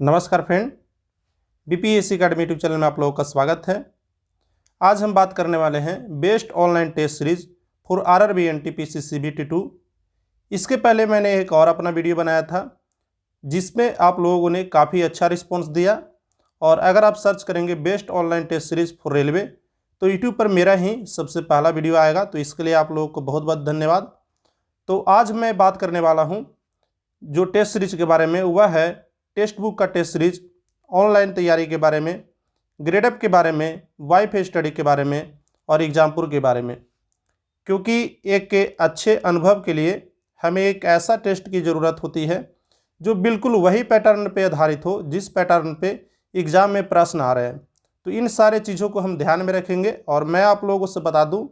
नमस्कार friend, BPSC academy YouTube channel में आप लोगों का स्वागत है। आज हम बात करने वाले हैं best online test series for RRB NTPC CBT 2। इसके पहले मैंने एक और अपना वीडियो बनाया था जिसमें आप लोगों ने काफ़ी अच्छा रिस्पॉन्स दिया। और अगर आप सर्च करेंगे best online test series for railway तो यूट्यूब पर मेरा ही सबसे पहला वीडियो आएगा, तो इसके लिए आप लोगों को बहुत बहुत धन्यवाद। तो आज मैं बात करने वाला हूँ जो टेस्ट सीरीज के बारे में, वह है टेक्स्ट बुक का टेस्ट सीरीज, ऑनलाइन तैयारी के बारे में, ग्रेडअप के बारे में, वाइफ स्टडी के बारे में और एग्जामपुर के बारे में। क्योंकि एक अच्छे अनुभव के लिए हमें एक ऐसा टेस्ट की ज़रूरत होती है जो बिल्कुल वही पैटर्न पे आधारित हो जिस पैटर्न पे एग्ज़ाम में प्रश्न आ रहे हैं। तो इन सारे चीज़ों को हम ध्यान में रखेंगे। और मैं आप लोगों से बता दूं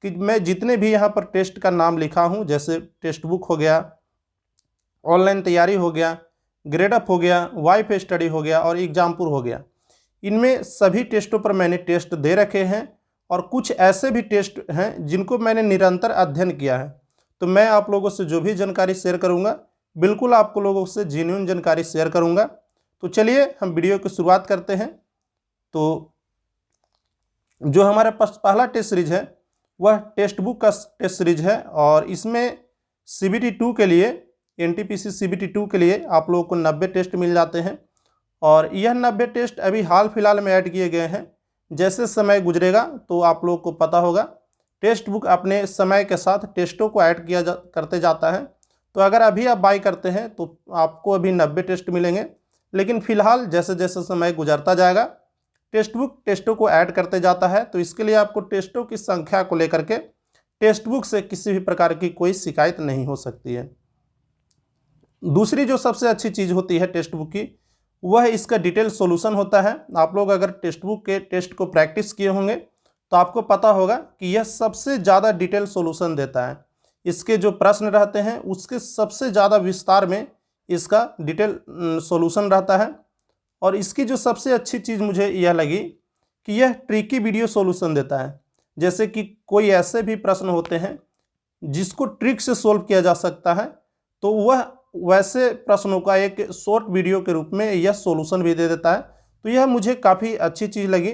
कि मैं जितने भी यहाँ पर टेस्ट का नाम लिखा हूँ, जैसे टेक्स्ट बुक हो गया, ऑनलाइन तैयारी हो गया, ग्रेडअप हो गया, वाइफ स्टडी हो गया और एग्जामपुर हो गया, इनमें सभी टेस्टों पर मैंने टेस्ट दे रखे हैं। और कुछ ऐसे भी टेस्ट हैं जिनको मैंने निरंतर अध्ययन किया है। तो मैं आप लोगों से जो भी जानकारी शेयर करूंगा, बिल्कुल आपको लोगों से जेन्युइन जानकारी शेयर करूंगा। तो चलिए हम वीडियो की शुरुआत करते हैं। तो जो हमारे पास पहला टेस्ट सीरीज है वह टेक्स्ट बुक का टेस्ट सीरीज है, और इसमें सीबीटी 2 के लिए, एनटीपीसी सीबीटी 2 के लिए आप लोगों को 90 टेस्ट मिल जाते हैं। और यह 90 टेस्ट अभी हाल फिलहाल में ऐड किए गए हैं। जैसे समय गुजरेगा तो आप लोगों को पता होगा, टेक्स्ट बुक अपने समय के साथ टेस्टों को ऐड करते जाता है। तो अगर अभी आप बाई करते हैं तो आपको अभी 90 टेस्ट मिलेंगे, लेकिन फ़िलहाल जैसे जैसे समय गुजरता जाएगा टेक्स्ट बुक टेस्टों को ऐड करते जाता है। तो इसके लिए आपको टेस्टों की संख्या को लेकर के टेक्स्ट बुक से किसी भी प्रकार की कोई शिकायत नहीं हो सकती है। दूसरी जो सबसे अच्छी चीज़ होती है टेक्स्ट बुक की, वह इसका डिटेल सॉल्यूशन होता है। आप लोग अगर टेक्स्ट बुक के टेस्ट को प्रैक्टिस किए होंगे तो आपको पता होगा कि यह सबसे ज़्यादा डिटेल सॉल्यूशन देता है। इसके जो प्रश्न रहते हैं उसके सबसे ज़्यादा विस्तार में इसका डिटेल सॉल्यूशन रहता है। और इसकी जो सबसे अच्छी चीज़ मुझे यह लगी कि यह ट्रिकी वीडियो सॉल्यूशन देता है। जैसे कि कोई ऐसे भी प्रश्न होते हैं जिसको ट्रिक से सोल्व किया जा सकता है, तो वह वैसे प्रश्नों का एक शॉर्ट वीडियो के रूप में यह सॉल्यूशन भी दे देता है। तो यह मुझे काफ़ी अच्छी चीज़ लगी।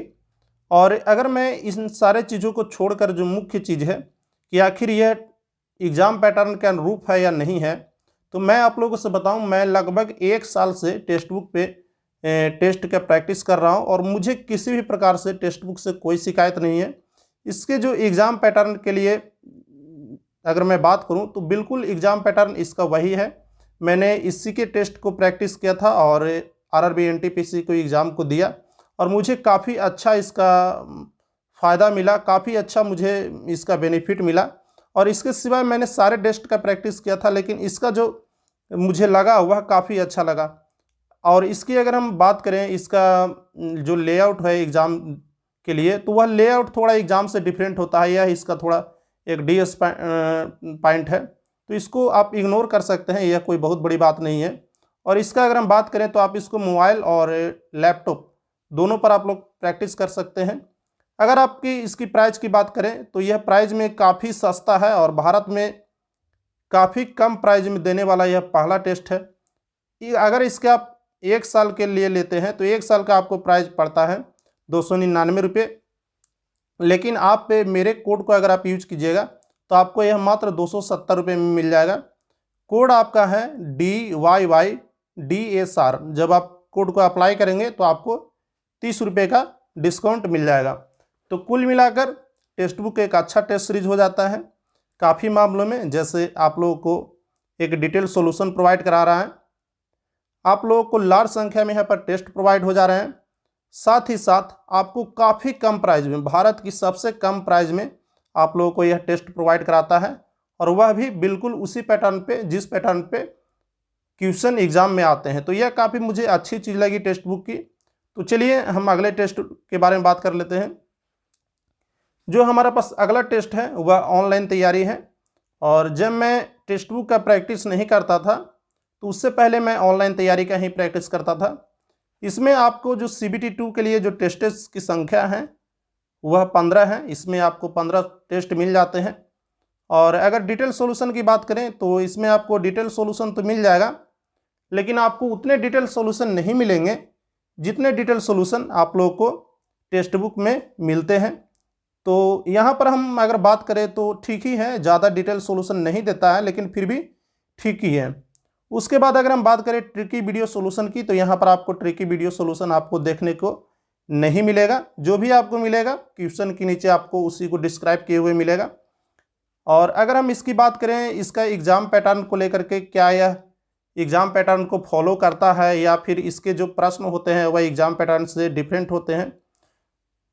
और अगर मैं इन सारे चीज़ों को छोड़कर जो मुख्य चीज़ है कि आखिर यह एग्ज़ाम पैटर्न के अनुरूप है या नहीं है, तो मैं आप लोगों से बताऊं, मैं लगभग 1 साल से टेक्स्ट बुक पे टेस्ट का प्रैक्टिस कर रहा हूं और मुझे किसी भी प्रकार से टेक्स्ट बुक से कोई शिकायत नहीं है। इसके जो एग्ज़ाम पैटर्न के लिए अगर मैं बात करूं तो बिल्कुल एग्ज़ाम पैटर्न इसका वही है। मैंने इसी के टेस्ट को प्रैक्टिस किया था और आरआरबी एनटीपीसी को एग्ज़ाम को दिया और मुझे काफ़ी अच्छा इसका फ़ायदा मिला, काफ़ी अच्छा मुझे इसका बेनिफिट मिला। और इसके सिवाय मैंने सारे टेस्ट का प्रैक्टिस किया था, लेकिन इसका जो मुझे लगा वह काफ़ी अच्छा लगा। और इसकी अगर हम बात करें, इसका जो लेआउट है एग्ज़ाम के लिए, तो वह लेआउट थोड़ा एग्ज़ाम से डिफरेंट होता है। यह इसका थोड़ा एक डीएस पॉइंट है, तो इसको आप इग्नोर कर सकते हैं, यह कोई बहुत बड़ी बात नहीं है। और इसका अगर हम बात करें तो आप इसको मोबाइल और लैपटॉप दोनों पर आप लोग प्रैक्टिस कर सकते हैं। अगर आपकी इसकी प्राइस की बात करें तो यह प्राइस में काफ़ी सस्ता है और भारत में काफ़ी कम प्राइस में देने वाला यह पहला टेस्ट है। अगर इसके आप 1 साल के लिए लेते हैं तो 1 साल का आपको प्राइस पड़ता है 299 रुपये। लेकिन आप मेरे कोड को अगर आप यूज कीजिएगा तो आपको यह मात्र 270 रुपये में मिल जाएगा। कोड आपका है DYYDSR। जब आप कोड को अप्लाई करेंगे तो आपको 30 रुपये का डिस्काउंट मिल जाएगा। तो कुल मिलाकर टेक्स्ट बुक एक अच्छा टेस्ट सीरीज हो जाता है काफ़ी मामलों में। जैसे आप लोगों को एक डिटेल सॉल्यूशन प्रोवाइड करा रहा है, आप लोगों को लार्ज संख्या में यहाँ पर टेस्ट प्रोवाइड हो जा रहे हैं, साथ ही साथ आपको काफ़ी कम प्राइस में, भारत की सबसे कम प्राइस में आप लोगों को यह टेस्ट प्रोवाइड कराता है। और वह भी बिल्कुल उसी पैटर्न पे जिस पैटर्न पे क्वेश्चन एग्जाम में आते हैं। तो यह काफ़ी मुझे अच्छी चीज़ लगी टेक्स्ट बुक की। तो चलिए हम अगले टेस्ट के बारे में बात कर लेते हैं। जो हमारे पास अगला टेस्ट है वह ऑनलाइन तैयारी है। और जब मैं टेक्स्ट बुक का प्रैक्टिस नहीं करता था तो उससे पहले मैं ऑनलाइन तैयारी का ही प्रैक्टिस करता था। इसमें आपको जो सीबीटी 2 के लिए जो टेस्ट्स की संख्या है वह 15 है। इसमें आपको 15 टेस्ट मिल जाते हैं। और अगर डिटेल सॉल्यूशन की बात करें तो इसमें आपको डिटेल सॉल्यूशन तो मिल जाएगा, लेकिन आपको उतने डिटेल सॉल्यूशन नहीं मिलेंगे जितने डिटेल सॉल्यूशन आप लोगों को टेक्स्ट बुक में मिलते हैं। तो यहाँ पर हम अगर बात करें तो ठीक ही है, ज़्यादा डिटेल सॉल्यूशन नहीं देता है लेकिन फिर भी ठीक ही है। उसके बाद अगर हम बात करें ट्रिकी वीडियो सॉल्यूशन की, तो यहाँ पर आपको ट्रिकी वीडियो सॉल्यूशन आपको देखने को नहीं मिलेगा। जो भी आपको मिलेगा क्वेश्चन के नीचे आपको उसी को डिस्क्राइब किए हुए मिलेगा। और अगर हम इसकी बात करें इसका एग्ज़ाम पैटर्न को लेकर के, क्या यह एग्ज़ाम पैटर्न को फॉलो करता है या फिर इसके जो प्रश्न होते हैं वह एग्ज़ाम पैटर्न से डिफरेंट होते हैं।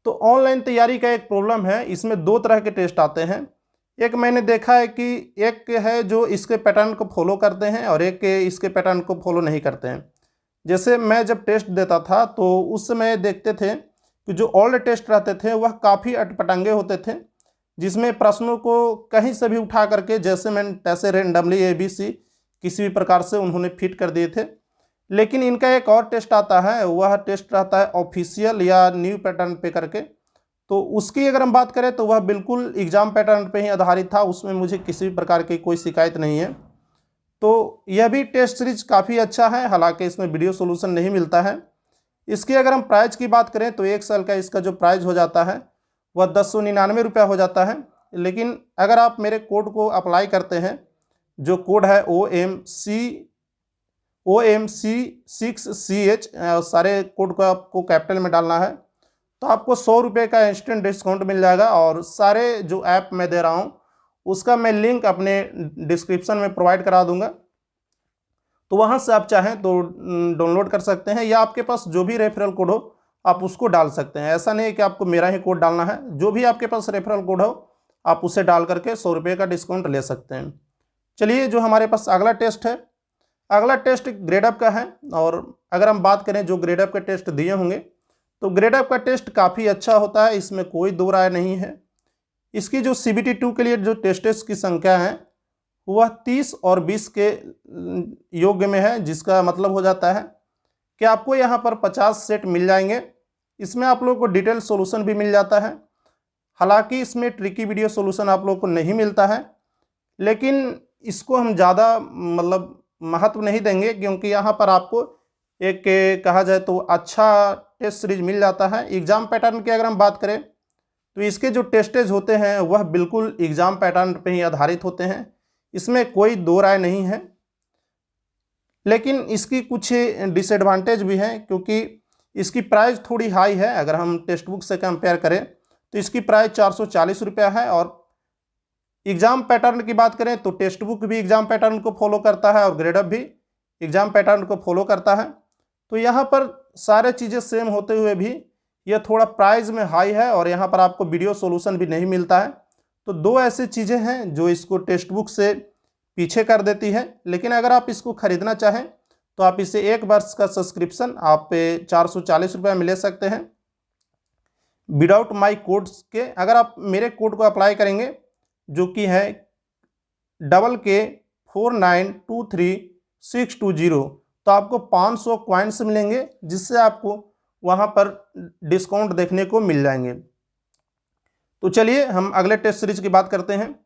तो ऑनलाइन तैयारी का एक प्रॉब्लम है, इसमें दो तरह के टेस्ट आते हैं। एक मैंने देखा है कि एक है जो इसके पैटर्न को फॉलो करते हैं और एक इसके पैटर्न को फॉलो नहीं करते हैं। जैसे मैं जब टेस्ट देता था तो उस समय देखते थे कि जो ओल्ड टेस्ट रहते थे वह काफ़ी अटपटांगे होते थे, जिसमें प्रश्नों को कहीं से भी उठा करके जैसे मैं तैसे रेंडमली ABC किसी भी प्रकार से उन्होंने फिट कर दिए थे। लेकिन इनका एक और टेस्ट आता है, वह टेस्ट रहता है ऑफिशियल या न्यू पैटर्न पे करके। तो उसकी अगर हम बात करें तो वह बिल्कुल एग्ज़ाम पैटर्न पे ही आधारित था, उसमें मुझे किसी भी प्रकार की कोई शिकायत नहीं है। तो यह भी टेस्ट सीरीज काफ़ी अच्छा है, हालांकि इसमें वीडियो सॉल्यूशन नहीं मिलता है। इसकी अगर हम प्राइस की बात करें तो 1 साल का इसका जो प्राइस हो जाता है वह 1099 रुपया हो जाता है। लेकिन अगर आप मेरे कोड को अप्लाई करते हैं, जो कोड है OMC6CH, सारे कोड को आपको कैपिटल में डालना है, तो आपको 100 रुपये का इंस्टेंट डिस्काउंट मिल जाएगा। और सारे जो ऐप मैं दे रहा हूँ उसका मैं लिंक अपने डिस्क्रिप्शन में प्रोवाइड करा दूंगा, तो वहाँ से आप चाहें तो डाउनलोड कर सकते हैं, या आपके पास जो भी रेफरल कोड हो आप उसको डाल सकते हैं। ऐसा नहीं है कि आपको मेरा ही कोड डालना है, जो भी आपके पास रेफरल कोड हो आप उसे डाल करके 100 रुपये का डिस्काउंट ले सकते हैं। चलिए, जो हमारे पास अगला टेस्ट है, अगला टेस्ट ग्रेडअप का है। और अगर हम बात करें जो ग्रेडअप का टेस्ट दिए होंगे तो ग्रेडअप का टेस्ट काफ़ी अच्छा होता है, इसमें कोई दो राय नहीं है। इसकी जो CBT 2 के लिए जो टेस्टेस की संख्या है वह 30 और 20 के योग्य में है, जिसका मतलब हो जाता है कि आपको यहाँ पर 50 सेट मिल जाएंगे। इसमें आप लोगों को डिटेल सॉल्यूशन भी मिल जाता है, हालांकि इसमें ट्रिकी वीडियो सॉल्यूशन आप लोगों को नहीं मिलता है, लेकिन इसको हम ज़्यादा मतलब महत्व नहीं देंगे, क्योंकि यहाँ पर आपको एक कहा जाए तो अच्छा टेस्ट सीरीज मिल जाता है। एग्ज़ाम पैटर्न की अगर हम बात करें तो इसके जो टेस्टेज होते हैं वह बिल्कुल एग्ज़ाम पैटर्न पे ही आधारित होते हैं, इसमें कोई दो राय नहीं है। लेकिन इसकी कुछ डिसएडवांटेज भी हैं, क्योंकि इसकी प्राइस थोड़ी हाई है। अगर हम टेक्स्ट बुक से कंपेयर करें तो इसकी प्राइस 440 रुपया है। और एग्ज़ाम पैटर्न की बात करें तो टेक्स्ट बुक भी एग्ज़ाम पैटर्न को फॉलो करता है और ग्रेडअप भी एग्ज़ाम पैटर्न को फॉलो करता है। तो यहाँ पर सारे चीज़ें सेम होते हुए भी यह थोड़ा प्राइस में हाई है, और यहाँ पर आपको वीडियो सॉल्यूशन भी नहीं मिलता है। तो दो ऐसी चीज़ें हैं जो इसको टेक्स्ट बुक से पीछे कर देती है। लेकिन अगर आप इसको ख़रीदना चाहें तो आप इसे 1 वर्ष का सब्सक्रिप्शन आप 440 रुपये में ले सकते हैं विदाउट माई कोड्स के। अगर आप मेरे कोड को अप्लाई करेंगे जो कि है KK4923620, तो आपको 500 कॉइन्स मिलेंगे, जिससे आपको वहाँ पर डिस्काउंट देखने को मिल जाएंगे। तो चलिए हम अगले टेस्ट सीरीज की बात करते हैं।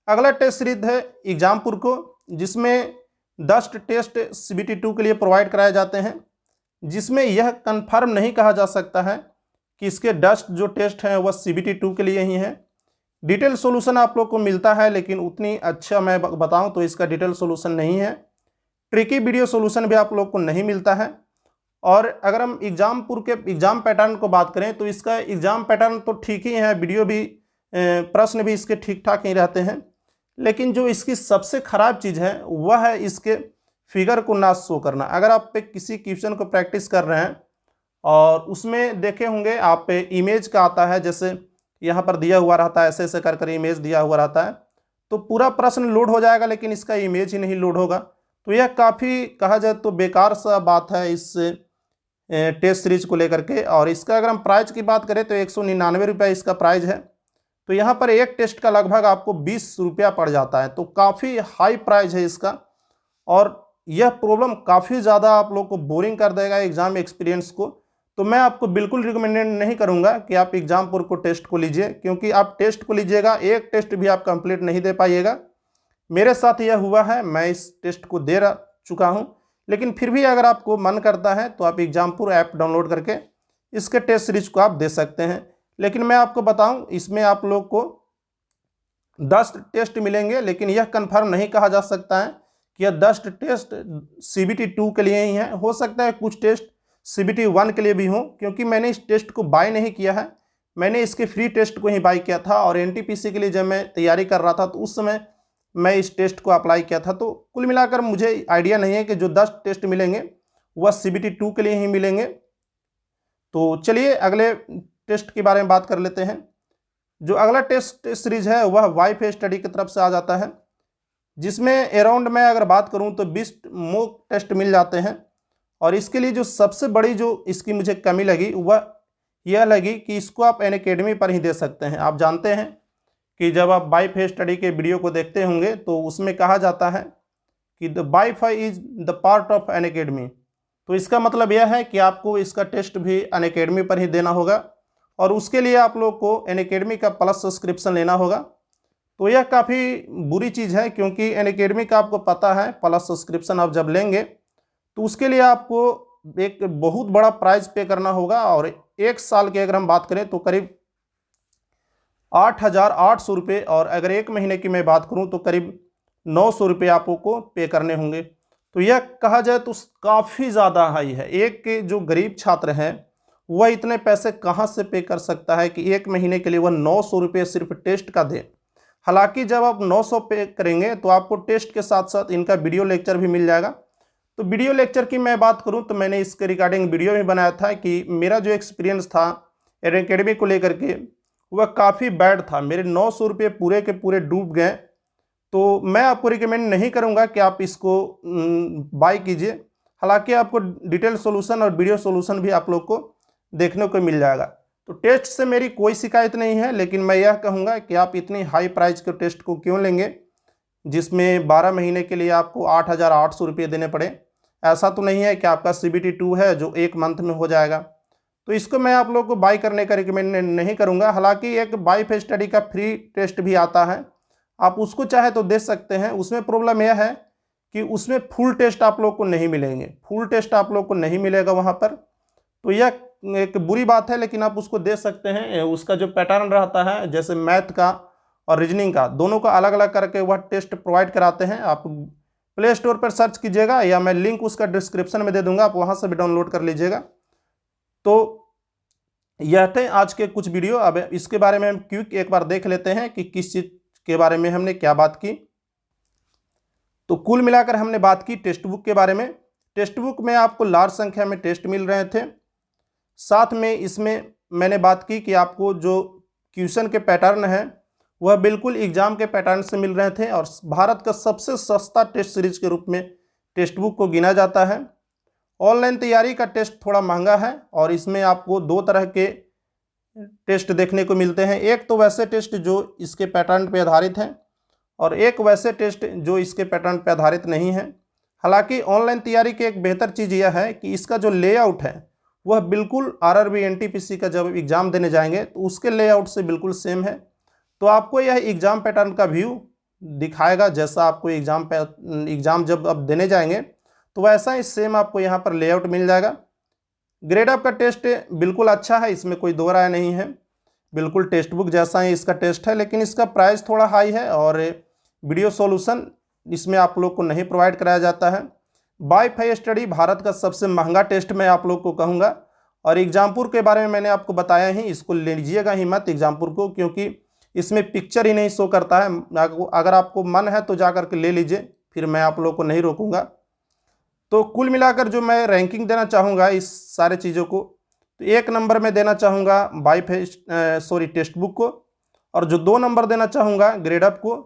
अगला टेस्ट सीरीज है एग्जामपुर को, जिसमें 10 टेस्ट CBT 2 के लिए प्रोवाइड कराए जाते हैं, जिसमें यह कंफर्म नहीं कहा जा सकता है कि इसके 10 जो टेस्ट हैं वह CBT 2 के लिए ही हैं। डिटेल सॉल्यूशन आप लोग को मिलता है, लेकिन उतनी अच्छा मैं बताऊं तो इसका डिटेल सॉल्यूशन नहीं है। ट्रिकी वीडियो सॉल्यूशन भी आप लोग को नहीं मिलता है। और अगर हम एग्जामपुर के एग्ज़ाम पैटर्न को बात करें तो इसका एग्ज़ाम पैटर्न तो ठीक ही है, वीडियो भी प्रश्न भी इसके ठीक ठाक ही रहते हैं। लेकिन जो इसकी सबसे ख़राब चीज़ है वह है इसके फिगर को ना शो करना। अगर आप पे किसी क्वेश्चन को प्रैक्टिस कर रहे हैं और उसमें देखे होंगे आप पे इमेज का आता है, जैसे यहाँ पर दिया हुआ रहता है, ऐसे ऐसे कर इमेज दिया हुआ रहता है, तो पूरा प्रश्न लोड हो जाएगा लेकिन इसका इमेज ही नहीं लोड होगा। तो यह काफ़ी कहा जाए तो बेकार सा बात है इस टेस्ट सीरीज को लेकर के। और इसका अगर हम प्राइस की बात करें तो 199 रुपये इसका प्राइस है। तो यहाँ पर एक टेस्ट का लगभग आपको 20 रुपया पड़ जाता है, तो काफ़ी हाई प्राइस है इसका। और यह प्रॉब्लम काफ़ी ज़्यादा आप लोग को बोरिंग कर देगा एग्ज़ाम एक्सपीरियंस को। तो मैं आपको बिल्कुल रिकमेंडेड नहीं करूंगा कि आप एग्जामपुर को टेस्ट को लीजिए, क्योंकि आप टेस्ट को लीजिएगा एक टेस्ट भी आप कंप्लीट नहीं दे पाइएगा। मेरे साथ यह हुआ है, मैं इस टेस्ट को दे चुका हूं, लेकिन फिर भी अगर आपको मन करता है तो आप एग्जामपुर ऐप डाउनलोड करके इसके टेस्ट सीरीज को आप दे सकते हैं। लेकिन मैं आपको बताऊं, इसमें आप लोग को 10 टेस्ट मिलेंगे, लेकिन यह कंफर्म नहीं कहा जा सकता है कि यह 10 टेस्ट CBT 2 के लिए ही है। हो सकता है कुछ टेस्ट CBT 1 के लिए भी हो, क्योंकि मैंने इस टेस्ट को बाय नहीं किया है, मैंने इसके फ्री टेस्ट को ही बाय किया था। और NTPC के लिए जब मैं तैयारी कर रहा था तो उस समय मैं इस टेस्ट को अप्लाई किया था। तो कुल मिलाकर मुझे आइडिया नहीं है कि जो 10 टेस्ट मिलेंगे वह CBT 2 के लिए ही मिलेंगे। तो चलिए अगले टेस्ट के बारे में बात कर लेते हैं। जो अगला टेस्ट सीरीज है वह वाईफाई स्टडी की तरफ से आ जाता है, जिसमें अराउंड मैं अगर बात करूं तो 20 मॉक टेस्ट मिल जाते हैं। और इसके लिए जो सबसे बड़ी जो इसकी मुझे कमी लगी वह यह लगी कि इसको आप अनअकैडमी पर ही दे सकते हैं। आप जानते हैं कि जब आप वाईफाई स्टडी के वीडियो को देखते होंगे तो उसमें कहा जाता है कि the wifi is the part of Unacademy. तो इसका मतलब यह है कि आपको इसका टेस्ट भी अनअकैडमी पर ही देना होगा, और उसके लिए आप लोग को अनअकैडमी का प्लस सब्सक्रिप्शन लेना होगा। तो यह काफ़ी बुरी चीज़ है, क्योंकि अनअकैडमी का आपको पता है प्लस सब्सक्रिप्शन आप जब लेंगे तो उसके लिए आपको एक बहुत बड़ा प्राइस पे करना होगा। और एक साल की अगर हम बात करें तो करीब 8,800 रुपये, और अगर एक महीने की मैं बात करूं तो करीब 900 रुपये आपको पे करने होंगे। तो यह कहा जाए तो काफ़ी ज़्यादा हाई है। एक जो गरीब छात्र हैं वह इतने पैसे कहाँ से पे कर सकता है कि एक महीने के लिए वह 900 रुपये सिर्फ टेस्ट का दे। हालांकि जब आप 900 पे करेंगे तो आपको टेस्ट के साथ साथ इनका वीडियो लेक्चर भी मिल जाएगा। तो वीडियो लेक्चर की मैं बात करूं तो मैंने इसके रिगार्डिंग वीडियो भी बनाया था कि मेरा जो एक्सपीरियंस था अनअकैडमी को लेकर के वह काफ़ी बैड था। मेरे 900 रुपये पूरे के पूरे डूब गए। तो मैं आपको रिकमेंड नहीं करूंगा कि आप इसको बाय कीजिए। हालांकि आपको डिटेल सोल्यूशन और वीडियो सोल्यूशन भी आप लोग को देखने को मिल जाएगा। तो टेस्ट से मेरी कोई शिकायत नहीं है, लेकिन मैं यह कहूँगा कि आप इतनी हाई प्राइस के टेस्ट को क्यों लेंगे जिसमें 12 महीने के लिए आपको 8,800 रुपये देने पड़े। ऐसा तो नहीं है कि आपका CBT 2 है जो एक मंथ में हो जाएगा। तो इसको मैं आप लोग को बाय करने का रिकमेंड नहीं करूँगा। हालांकि एक वाईफाई स्टडी का फ्री टेस्ट भी आता है, आप उसको चाहे तो दे सकते हैं। उसमें प्रॉब्लम यह है कि उसमें फुल टेस्ट आप लोग को नहीं मिलेंगे, फुल टेस्ट आप लोग को नहीं मिलेगा वहाँ पर। तो यह एक बुरी बात है, लेकिन आप उसको दे सकते हैं। उसका जो पैटर्न रहता है, जैसे मैथ का और रीजनिंग का, दोनों का अलग अलग करके वह टेस्ट प्रोवाइड कराते हैं। आप प्ले स्टोर पर सर्च कीजिएगा या मैं लिंक उसका डिस्क्रिप्शन में दे दूंगा, आप वहां से भी डाउनलोड कर लीजिएगा। तो यह थे आज के कुछ वीडियो। अब इसके बारे में हम क्विक एक बार देख लेते हैं कि किस चीज़ के बारे में हमने क्या बात की। तो कुल मिलाकर हमने बात की टेक्स्ट बुक के बारे में। टेक्स्ट बुक में आपको लार्ज संख्या में टेस्ट मिल रहे थे। साथ में इसमें मैंने बात की कि आपको जो क्वेश्चन के पैटर्न हैं वह बिल्कुल एग्जाम के पैटर्न से मिल रहे थे, और भारत का सबसे सस्ता टेस्ट सीरीज के रूप में टेक्स्ट बुक को गिना जाता है। ऑनलाइन तैयारी का टेस्ट थोड़ा महंगा है, और इसमें आपको दो तरह के टेस्ट देखने को मिलते हैं। एक तो वैसे टेस्ट जो इसके पैटर्न पर आधारित हैं, और एक वैसे टेस्ट जो इसके पैटर्न पर आधारित नहीं है। हालांकि ऑनलाइन तैयारी की एक बेहतर चीज़ यह है कि इसका जो लेआउट है वह बिल्कुल RRB NTPC का जब एग्ज़ाम देने जाएंगे तो उसके लेआउट से बिल्कुल सेम है। तो आपको यह एग्ज़ाम पैटर्न का व्यू दिखाएगा, जैसा आपको एग्ज़ाम जब आप देने जाएंगे तो वैसा ही सेम आपको यहाँ पर लेआउट मिल जाएगा। ग्रेड अप का टेस्ट बिल्कुल अच्छा है, इसमें कोई दो राय नहीं है, बिल्कुल टेक्स्ट बुक जैसा ही इसका टेस्ट है। लेकिन इसका प्राइस थोड़ा हाई है, और वीडियो सॉल्यूशन इसमें आप लोग को नहीं प्रोवाइड कराया जाता है। वाईफाई स्टडी भारत का सबसे महंगा टेस्ट मैं आप लोग को कहूँगा। और एग्जामपुर के बारे में मैंने आपको बताया ही, इसको लीजिएगा ही मत एग्जामपुर को, क्योंकि इसमें पिक्चर ही नहीं शो करता है। अगर आपको मन है तो जा करके ले लीजिए, फिर मैं आप लोग को नहीं रोकूंगा। तो कुल मिलाकर जो मैं रैंकिंग देना चाहूँगा इस सारे चीज़ों को, तो 1 नंबर में देना चाहूँगा टेक्स्ट बुक को, और जो 2 नंबर देना चाहूँगा ग्रेड अप को,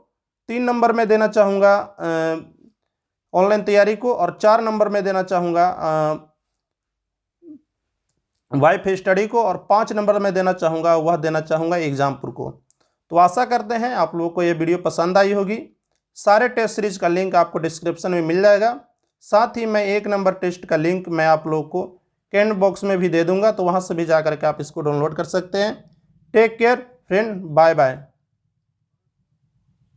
3 नंबर में देना चाहूँगा ऑनलाइन तैयारी को, और 4 नंबर में देना चाहूँगा वाईफाई स्टडी को, और 5 नंबर में देना चाहूँगा एग्जामपुर को। तो आशा करते हैं आप लोगों को ये वीडियो पसंद आई होगी। सारे टेस्ट सीरीज का लिंक आपको डिस्क्रिप्शन में मिल जाएगा। साथ ही मैं 1 नंबर टेस्ट का लिंक मैं आप लोगों को कमेंट बॉक्स में भी दे दूंगा, तो वहाँ से भी जा करके आप इसको डाउनलोड कर सकते हैं। Take care friend, bye bye.